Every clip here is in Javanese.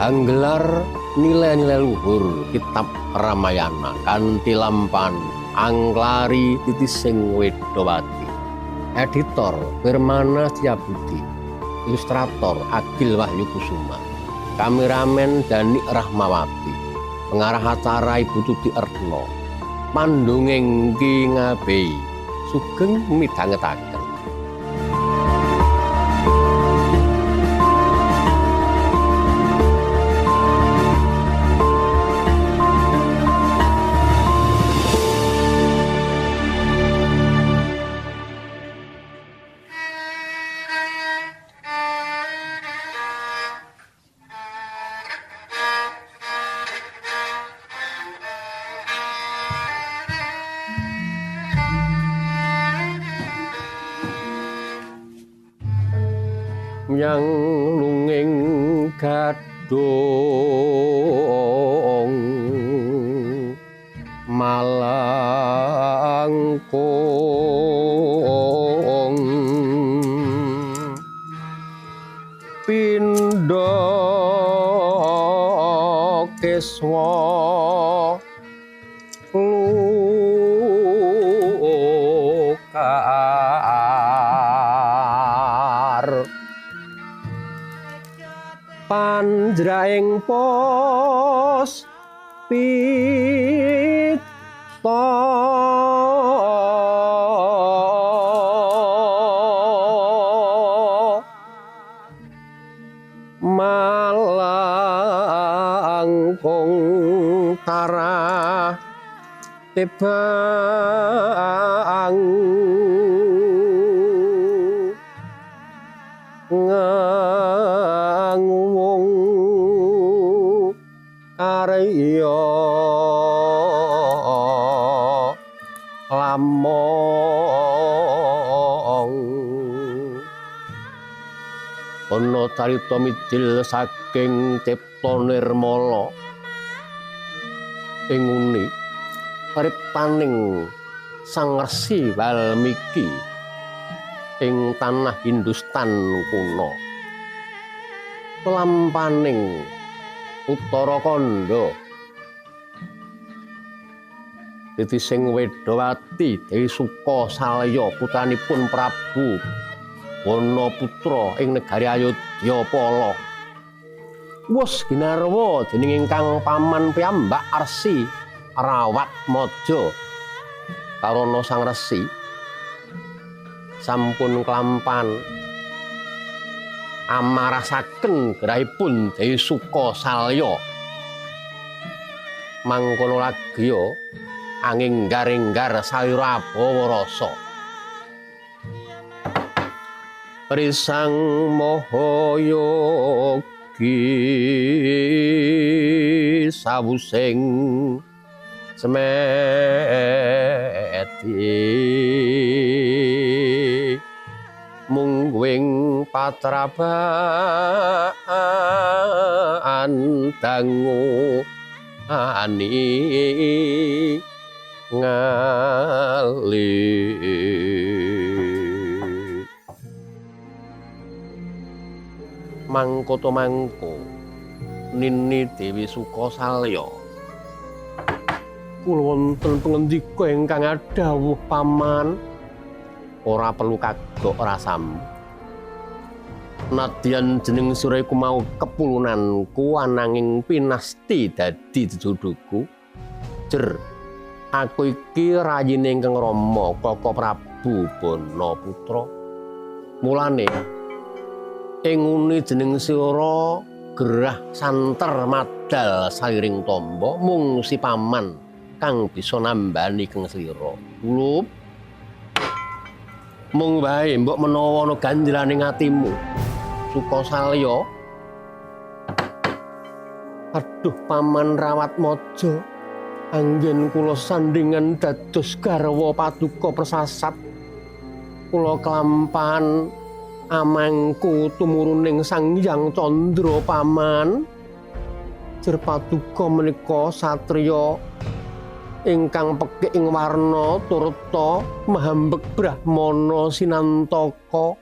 anggelar nilai-nilai luhur kitab Ramayana kanthi lampan Angklari Titising Wedowati. Editor Firmana Setyabudi, ilustrator Agil Wahyu Kusuma, kameramen Dani Rahmawati, pengarah acara Ibu Tuti Ertno, pandongeng Ki Ngabei, sugeng midhangetaken. Yang lunging gadhong malangkung pindha keswa panjraing pos pita malangkung tarah tebang ngangung karya lamong ana carita midil saking Cipta Nirmala ing nguni priptaning Sang Resi Walmiki ing tanah Hindustan kuno. Lampaning Uttarakanda Titising Wedowati Dewi Sukosalya putranipun Prabu Wanaputra ing negari Ayodya Pala wus ginarwa dening ingkang paman piyambak Arsi Rawatmaja karana Sang Resi sampun klampan amarasaken grahipun Dewi Sukosalya mangkono lagya anginggar-inggar salira bawa rasa Risang Mahayogi sawusing semedi mungguing patrabaan dangu ani ngali mangkoto mangko nini Dewi Sukosalya kula wonten pangendika ingkang adhawuh paman ora perlu kagok rasamu nadyan jeneng sira iku mau kepulunanku ananging pinasti dadi jodohku jer aku iki rayine ingkang Rama Kaka Prabu Banaputra mulane ing nguni jeneng sira gerah santer madal sairing tamba mung si paman kang bisa nambani keng slira kulup mung wae mbok menawa ana ganjelaning atimu Sukosalya aduh paman Rawatmaja anggen kula sandingan dados garwa paduka persasat kula kelampan amangku tumuruning Sang Hyang Candra paman jer paduka menika satriya ingkang pekik ing warna turta mahambek Brahmana sinantaka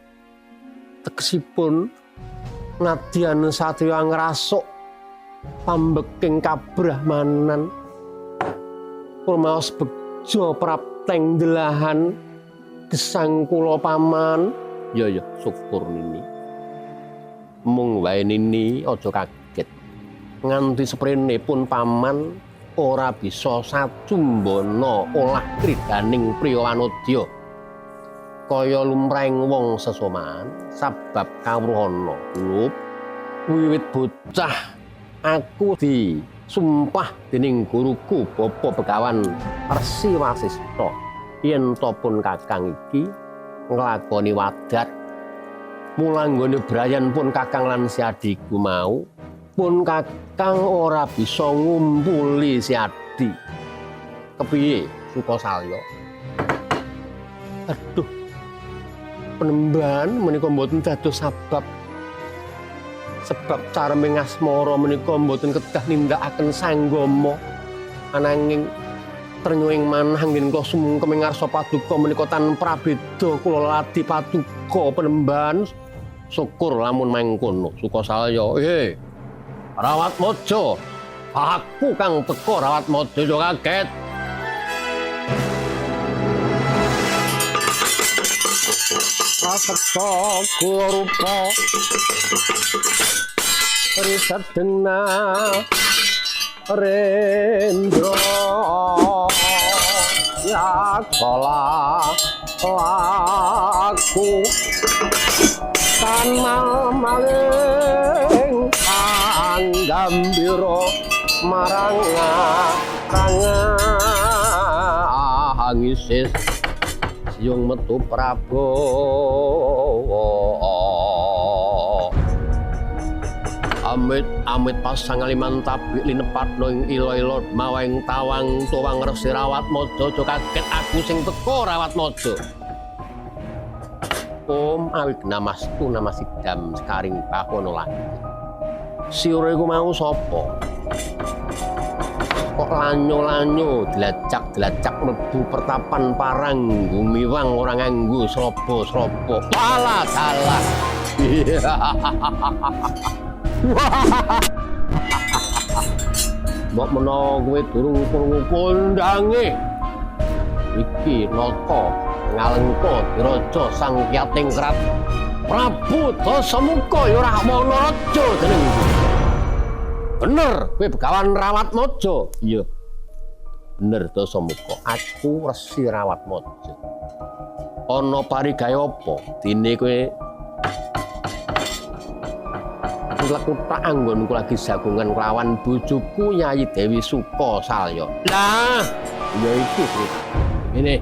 tegesipun nadyan satriya ngrasuk pambeking kabrahmanan rumaos bejo prapteng delahan gesang kula paman. Ya syukur nini. Mung wae nini aja kaget. Nganti seprene pun paman ora bisa sacumbana olah kridaning priya wanodya. Kaya lumrahing wong sesoman sabab kawruhana lup wiwit bocah aku disumpah dening guruku Bapa Begawan Resi Wasista yen to pun kakang iki nglakoni wadat mulanggone brayan pun kakang lan si adiku mau pun kakang ora bisa ngumpuli si adi. Kepiye Sukasalya? Aduh, Penemban menika mboten dados sebab careming asmara menika mboten kedah nindakaken sanggama ananging ternyuwing manah nggih kula sumungkem ing ngarsa paduka menika tanpa beda kula ladi paduka Penemban. Syukur lamun mangkono Sukasalya. Rawatmaja, aku kang teka Rawatmaja yo kaget. Prasetya Gurupa Risadena Rendra ya kala aku tan maling gambira marang angisis yung metu Prabowo amit pasangaliman tapi linepatno ing ilo-ilo maweng tawang tuwang Resi Rawatmaja aja kaget aku sing teka Rawatmaja. Om awit namastu namasidam sekaring bahono lagi. Siure iku mau sapa? Kok lanyo-lanyo dilacak-dilacak mlebu pertapan parang gumiwang ora nganggo srobo-srobo. Dalah. Mbok menawa kowe durung krungu kondange iki nata ngalengka diraja sang Kyatingkrat Prabu Dasamuka ya ora mono raja jeneng. Bener kowe Begawan Rawatmaja. Iya. Bener Dasamuka, aku Resi Rawatmaja. Ana parigaya apa dene kowe lekutha anggonku lagi jagungan kelawan bojoku Yayi Dewi Sukasalya. Lah, ya iki ini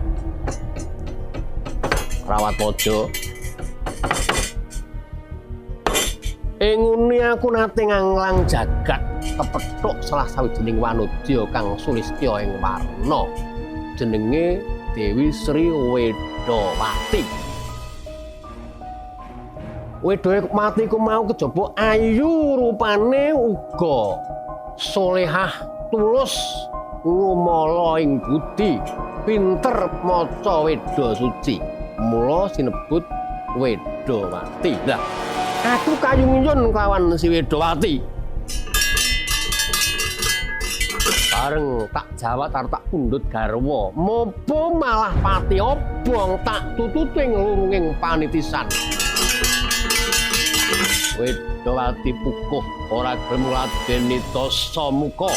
Rawatmaja. Engune aku nate nganglang jagat kepethuk salah sawijining wanodya kang sulistya ing warna. Jenenge Dewi Sri Wedawati. Wedawati ku mau kejaba ayu rupane uga solehah tulus ngumala ing budi pinter maca weda suci. Mula sinebut Wedawati. Lah aku kayungiyun kelawan si Wedawati. Bareng tak jawat arep tak pundhut garwa, mopo malah pati obong tak tututing lurunging panitisan. Wedawati pukuh ora gelem ngladeni Dasamuka.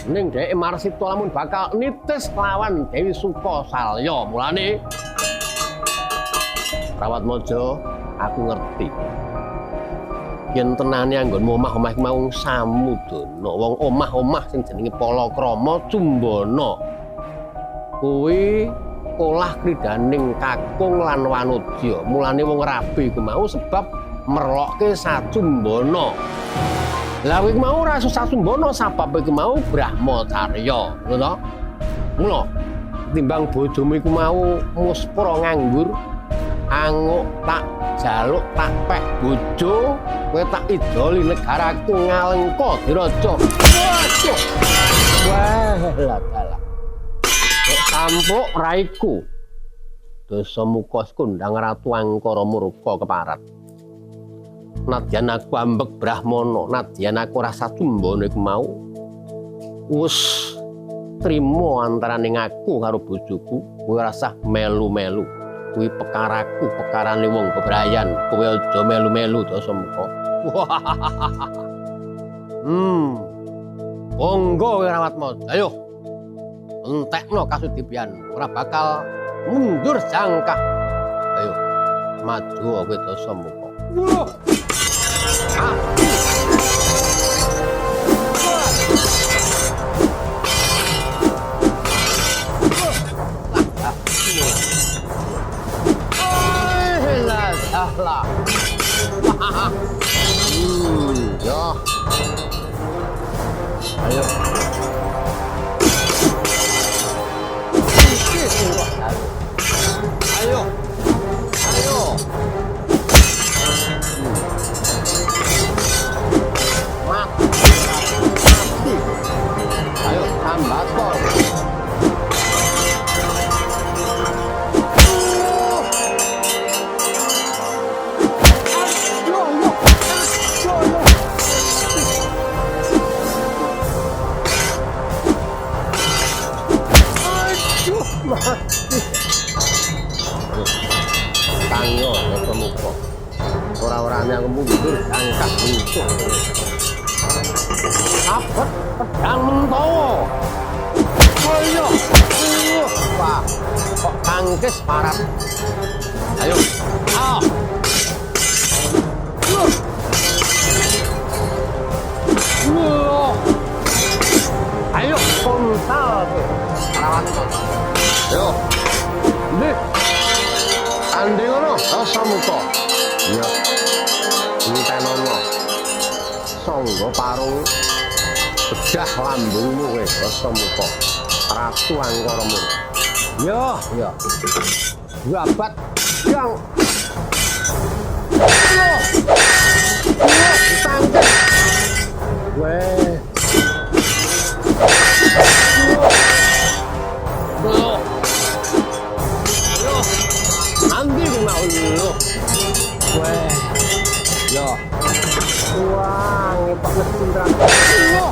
Ning dheweke marsita lamun bakal nitis lawan Dewi Sukasalya. Mulane Rawatmaja, aku ngerti. Yen tenane anggonmu omah-omah mau samudana, wong omah-omah sing jenenge Palakrama Cumbana. Kuwi olah kridaning kakung lan wanodya. Mulane wong rabi ku mau sebab merlokke sacumbana. Lah kuwi mau ora susah sacumbana sebab iku mau Brahmacarya, ngono to? Mula timbang bojomu iku mau muspra nganggur, anguk tak jaluk tak pek bojo, kowe tak idoli negaraku Ngalengka diraja. Waduh. Wah, lah. Kok tampuk raiku. Dasamuka kondang Ratu Angkara murka keparat. Nadyan aku ambek Brahmana, nadyan aku rasa cumbane iku mau wis trimo antaraning aku karo bojoku, kowe rasah melu-melu. Kuwi pekaraku, pekarane wong bebrayan. Kowe aja melu-melu Dasamuka. Monggo Wirawatma. Ayo. Entekno kasudipian, ora bakal mundur jangkah. Ayo. Maju kowe Dasamuka. Lah. Ya. Ayo. Ayo. Ayo. Mati. Ayo tambah skor. Kangyo Dasamuka. Ora-orane aku mundur jangkah untuk. Abet pedang Mentawa. Ayo. Wah, kok tangkis parat. Ayo. Ayo, kontal. Ayo. Nih. Andi ngono, Dasamuka. Iya. Entenono. Sangga parung bedah lambungmu kowe Dasamuka. Ratu Angkaramu. Iya. Jabat yang ditangkep. Weh. Nanti kena lu. Weh. Yo. Wah, ngepak mesin traktor. Yo.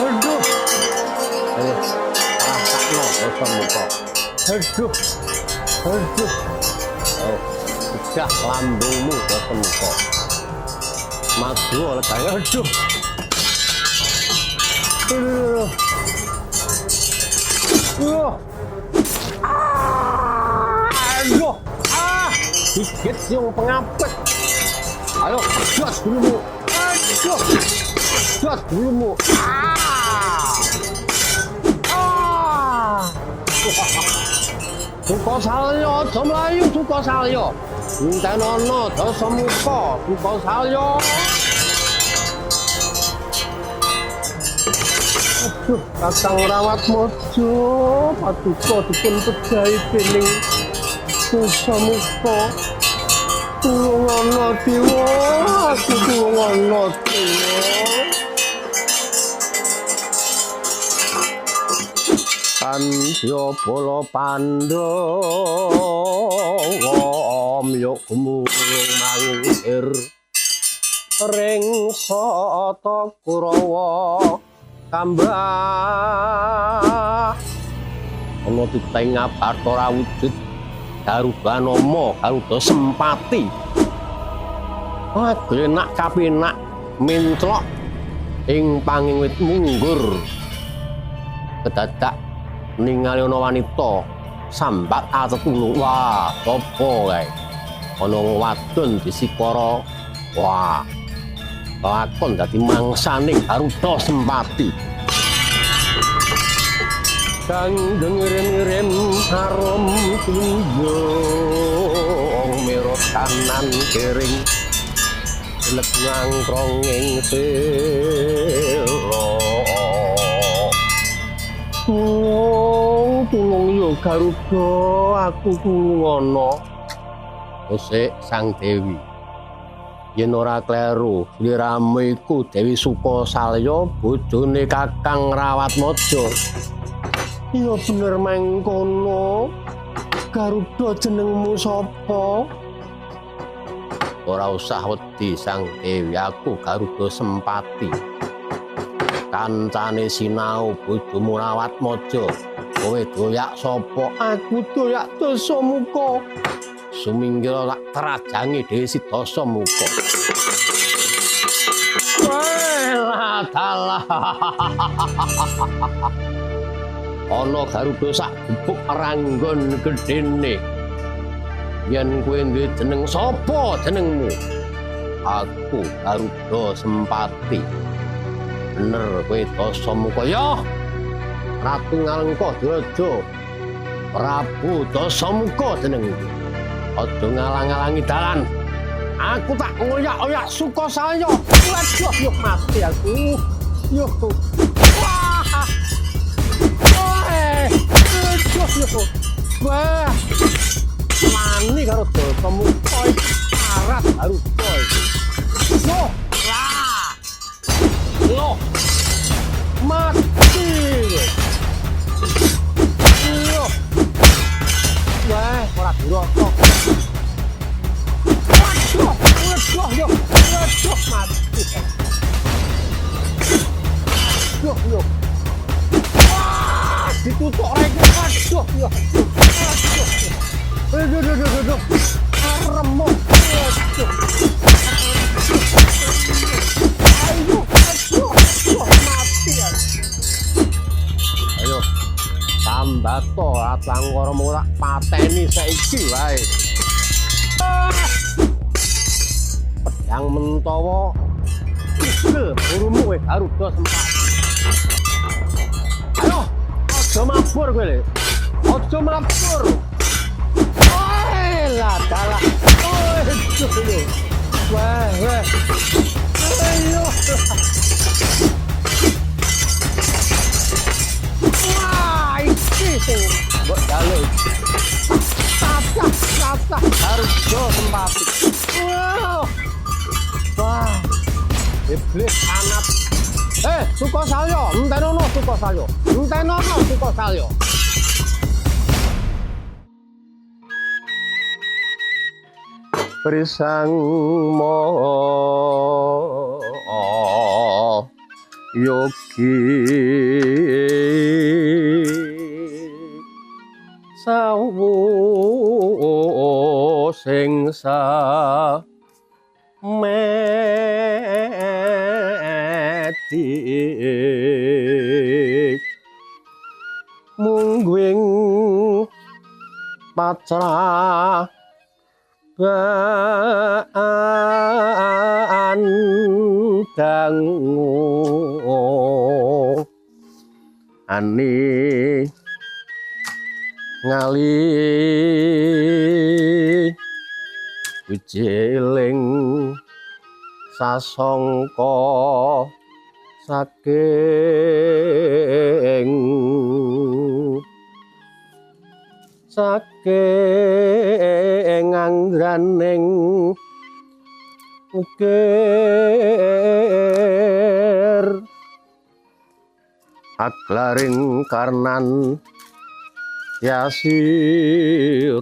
Aduh. Ayo, rasakno Dasamuka. Aduh. Oh, bedah lambungmu Dasamuka. Maju oleh saya. Aduh. Aduh. Dikit yang pengapet. Ayo, juat dulumu. Aduh. Juat dulumu. Sukasalya, aja mlayu Sukasalya. Entenono Dasamuka, Sukasalya. Aduh, Kakang Wirawatmaja, paduka dipun pejahi dening Dasamuka. Tulungono Dewa, aku tulungono Dewa. Pandya bala Pandhawa amya gumulung mangkir ring sata Kurawa kambah ana titeng ngabarta ora wujud Darubanama Garuda Sempati aglenak kapenak mintlok ing panging wit munggur kedadak ningali ana wanita sambat atetulung. Wah, apa kae? Ana wadon disikara. Wah. Lakon dadi mangsaning Garuda Sempati. Kang dengerem harum tunjung merot kanan kering lek ngangkrong ing sira. Tulung yo Garuda, aku tulungono. Sik Sang Dewi. yen ora kleru sliramu iku Dewi Sukosalya bojone Kakang Rawatmaja. Iya bener mangkono. Garuda jenengmu sapa? Ora usah wedi Sang Dewi, aku Garuda Sempati. Kancane sinau bojomu Rawatmaja. Kowe doyak sapa? Aku doyak Dasamuka. Sumingkira tak terajangi Dewi si Dasamuka. Wah, dalah. Ana Garuda sak gubuk ranggon gedene. Yen kowe duwe jeneng sapa jenengmu? Aku Garuda Sempati. Bener kowe Dasamuka ya? Ratu Ngalengkadiraja. Prabu Dasamuka jenengmu. Aja ngalang-alangi dalan. Aku tak ngoyak-oyak Sukosalya. Waduh, yo mati aku. Yo. Wah. Aduh, wah, mani karo Dasamuka arat Garuda. Loh, lah, loh, mati. Loh, wah, ora duraka. Waduh, yo, waduh, mati. Yo. Ditutuk rek, aduh ya. Aduh. Remuk. Aduh. Aduh, mati ya. Ayo. Sambato Atlangkaramu tak pateni saiki wae. Pedang Mentawa. Igel burumu kowe Garuda Sempati. Ayo. Aja mabur kowe le. Aja mabur. Lah dalah. Aduh. Wah. Ayo. Wah, iki sing mbok daluk. Tata Garuda Sempati. Wah. Iblis anak. Sukosalya, entenono Sukosalya. Entenono Sukosalya. Prisangma yogi sawu sing mungguing patra dangu ani ngali wijeling sasongko saking anggraning ukir aglaring karnan yasira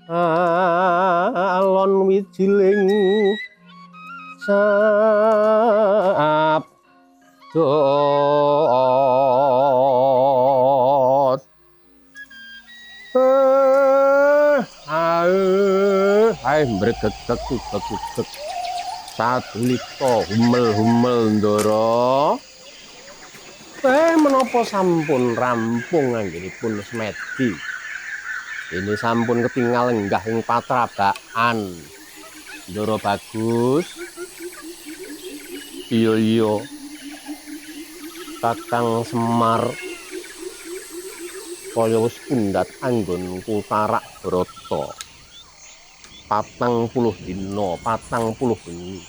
alon wijiling sabdo mbregegeg sadulika humel-humel ndara menapa sampun rampung anggenipun semedi ini sampun ketinggal enggah ing patrabaan ndara bagus iya Kakang Semar kaya wis pundhat anggonku tarak brata 40 dina 40 bengi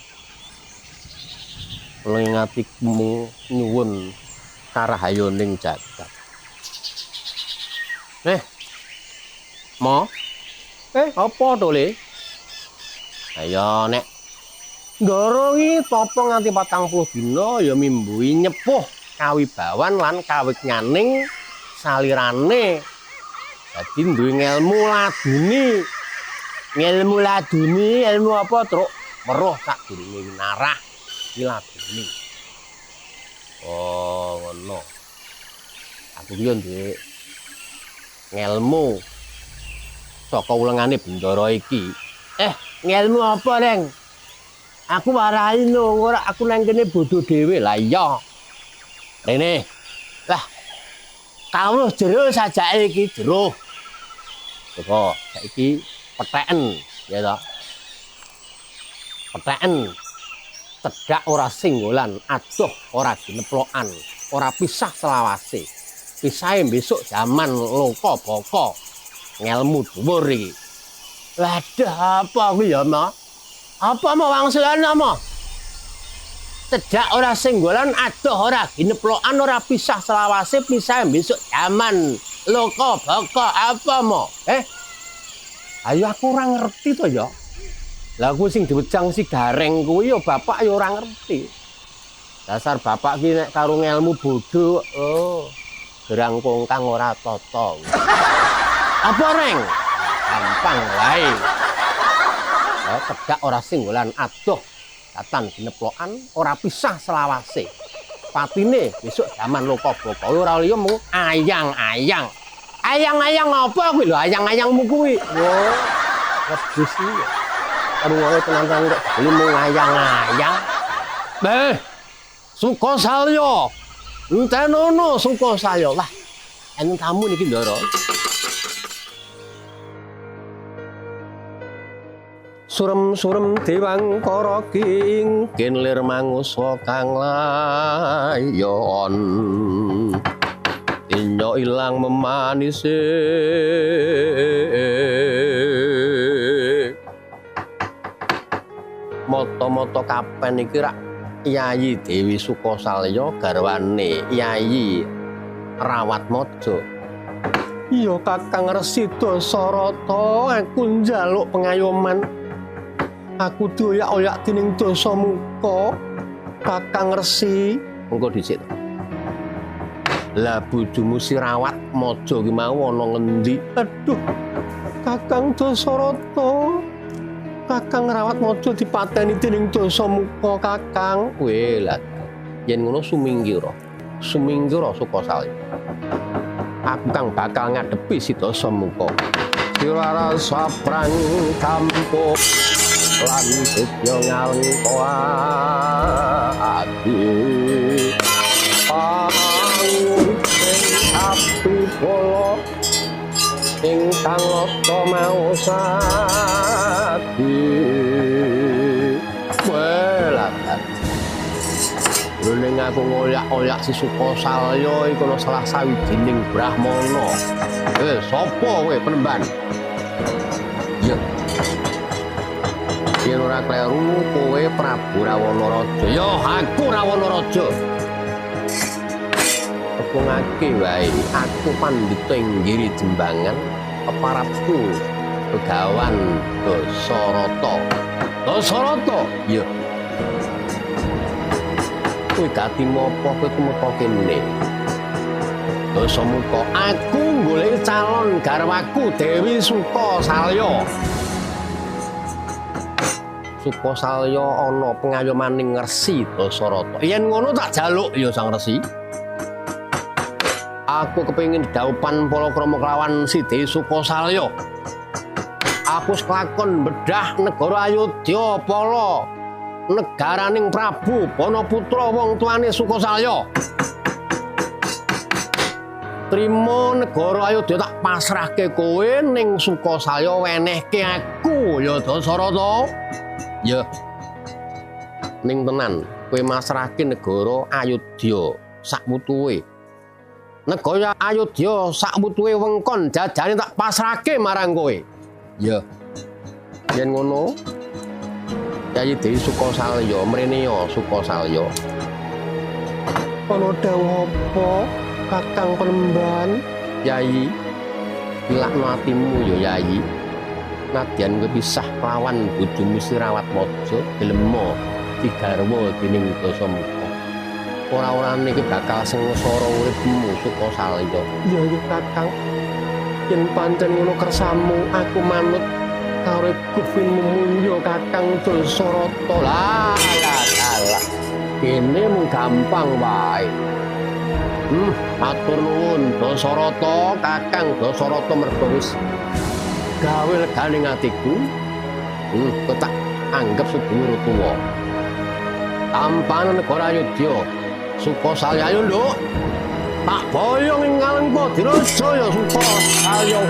lengatimu nyuwun karahayoning jagat Mo Apa to, Le? Ayo nek ndoro iki tapa nganti 40 dina ya mimbuhi nyepuh kawibawan lan kawignaning salirane. Dadi duwe ngelmu laduni. Ngelmu laduni, ilmu apa, Truk? Weruh sadurunge narah iki laduni. Oh, ngono. Aku ki yo duwe ngelmu saka ulengane bendara iki. Ngelmu apa, Reng? Aku warai no, ora aku nang kene bodho dhewe. Lah iya. Rene. Lah. Kawruh jero sajake iki jero. Kok saiki petheken, ya toh. Petheken. Cedhak ora singgolan, adoh ora gineplokan, ora pisah selawase. Pisahe besok zaman loka baka. Ngelmu dhuwur iki. Lah apa kuwi ya, Ma? Apa mau wangsulan apa? Cedhak ora singgolan, adoh ora gineplokan, ora pisah selawase, pisah besok zaman loka baka. Apa mau? Ayo aku ora ngerti to ya. Lah aku sing diwejang si Gareng kuwi ya bapak ya ora ngerti. Dasar bapak ki nek karo ngelmu bodho, gerang kongkang ora tata. Apa, Reng? Gampang wae. Cedhak ora singgolan, adoh katan gineplokan, ora pisah selawase. Patine besok zaman loka baka ora liya mung ayang-ayang. Ayang-ayang apa kuwi lho, ayang-ayangmu kuwi? Wah, wedhus iki. Karo ngono tenan-tenan kok beli mung ayang-ayang. Sukosalya. Entenono Sukosalya. Lah, enten tamu niki ndara. Surem-surem Dewangkara king kinlir mangusa kang layon. Inyo ilang memanise. Moto-moto kapen iki rak Yayi Dewi Sukosalya garwane Yayi Rawatmaja. Iya Kakang Resi Dasarata, aku njaluk pengayoman. Aku dioyak-oyak dening Dasamuka. Kakang Resi, engko dhisik. Lah bojomu si Rawatmaja ki mau ana ngendi? Aduh. Kakang Dasarata. Kakang Rawatmaja dipateni dening Dasamuka, Kakang. Weh lah. Yen ngono sumingkira. Sumingkira Sukosalya. Aku kang bakal ngadepi si Dasamuka. Sira saprang kampuk lan sedya ngalengkoake. Panguring api polo ingkang lata maosati. Welakan. Lho ning aku ngoyak-oyak si Sukosalya iku ana salah sawijining brahmana. Sapa kowe penemban? Ya. Yen ora kleru kowe Prabu Rawanaraja. Ya aku Rawanaraja. Tepungake wae aku pandhita inggiri Jembangan peparapku Begawan Dasarata. Dasarata? Ya. Kowe gati mopo kowe tumeka kene? Dasamuka, aku golek calon garwaku Dewi Sukosalya. Sukosalya ana pengayomaning Resi Dasarata. Yen ngono tak jaluk ya Sang Resi. Aku kepengin dhaupan palakrama kelawan si Dewi Sukosalya. Aku kelakon bedah negara Ayodya pala negaraning Prabu Banaputra wong tuane Sukosalya. Trimo negara Ayodya tak pasrahke kowe ning Sukosalya wenehke aku ya Dasarata. Ya. Ning tenan kowe masrahke negara Ayodya sakmutuhe. Negara Ayodya sakmutuhe wengkon jajane tak pasrahke marang kowe. Ya. Yen ngono Yayi Dewi Sukosalya mrene Sukosalya. Ana dawuh apa Kakang Penemban? Yayi, ilakno atimu ya Yayi. nadyan kowe pisah lawan bojomu Sirawatmaja gelemo digarwa dening Dasamuka. Ora-orane iki bakal sengsara uripmu Sukasalya. Iya ya Kakang. Yen pancen ngono kersamu aku manut karo kupingmu mulya Kakang Dasarata. Lah. Kene mung gampang wae. Matur nuwun Dasarata, Kakang Dasarata merga wis gawe leganing atiku. Tak anggap sedulur tuwa. Tampanan negara Ayodya, Sukasalya ayo nduk. Tak boyong ing Ngalengka diraja ya Sukasalya.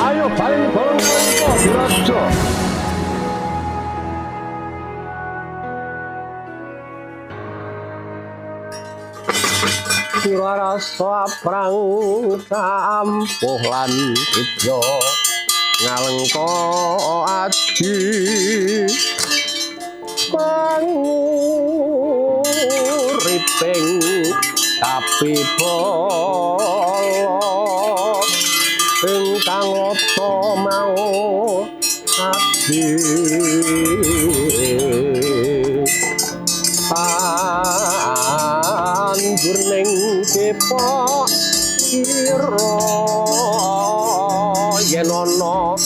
Ayo bali negara Ngalengka diraja. Wirarasa prang kampuh lan idya Ngalengka adi kang uriping kapibala ingkang lata mau adi panjur ning kepa ira yen ana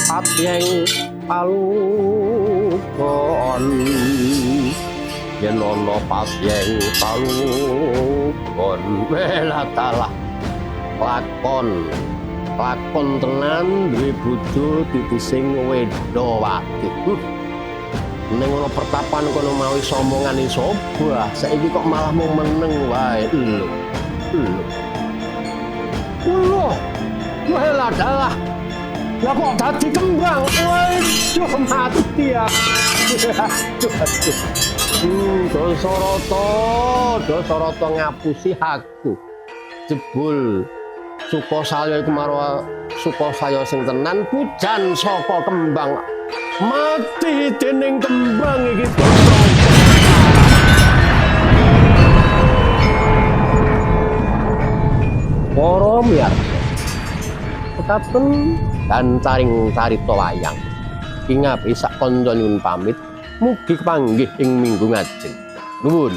patyeng palukon yen ana patyeng palukon welatalah lakon tenan duwe bojo titising Wedawati. Ning ana pertapan kono mau iso omongane sapa, saiki kok malah mung meneng wae. Lho. Lah dalah. Lah kok dadi kembang? Waduh mati ya. Dasarata ngapusi aku. Jebul Sukasalya iku marwa Sukasalya sing tenan pujan saka kembang. Mati dening kembang iki para miyarsa kekaten dan taring carita wayang ingap isak kanca nyuwun pamit mugi kepanggih ing minggu ngajeng nuwun.